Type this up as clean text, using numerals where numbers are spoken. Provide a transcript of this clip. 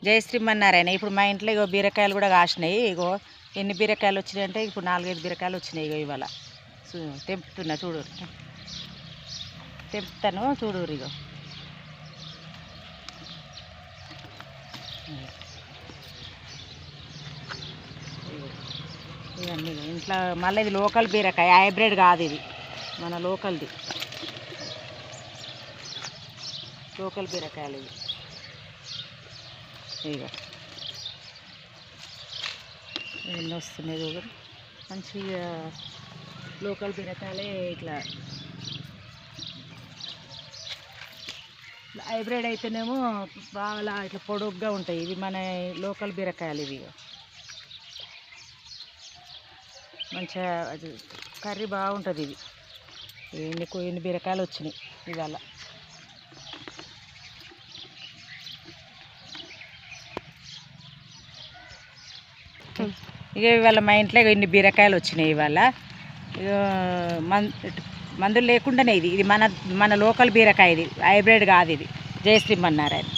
జయశ్రీమన్నారాయణ. ఇప్పుడు మా ఇంట్లో ఇగో బీరకాయలు కూడా కాసినాయి. ఇగో ఎన్ని బీరకాయలు వచ్చినాయంటే ఇప్పుడు 4-5 బీరకాయలు వచ్చినాయి. ఇగో ఇవాళ తెంపుతున్నా చూడు, తెంపుతాను చూడు. ఇగో ఇవన్నీ ఇంట్లో మళ్ళీ ఇది లోకల్ బీరకాయ, హైబ్రిడ్ కాదు, ఇది మన లోకల్ది, లోకల్ బీరకాయలు ఇవి. ఇక ఎన్ని వస్తున్నాయి చూడు, మంచిగా లోకల్ బీరకాయలే. ఇట్లా హైబ్రిడ్ అయితేనేమో బాగా ఇట్లా పొడుగ్గా ఉంటాయి. ఇవి మన లోకల్ బీరకాయలు ఇవి. మంచిగా అది కర్రీ బాగుంటుంది. ఇది ఎన్ని బీరకాయలు వచ్చినాయి ఇవాళ. ఇక ఇవాళ మా ఇంట్లో ఇన్ని బీరకాయలు వచ్చినాయి ఇవాళ. ఇక మందులు లేకుండానే ఇది మన లోకల్ బీరకాయ, ఇది హైబ్రిడ్ కాదు, ఇది జయశ్రీమన్నారాయణ.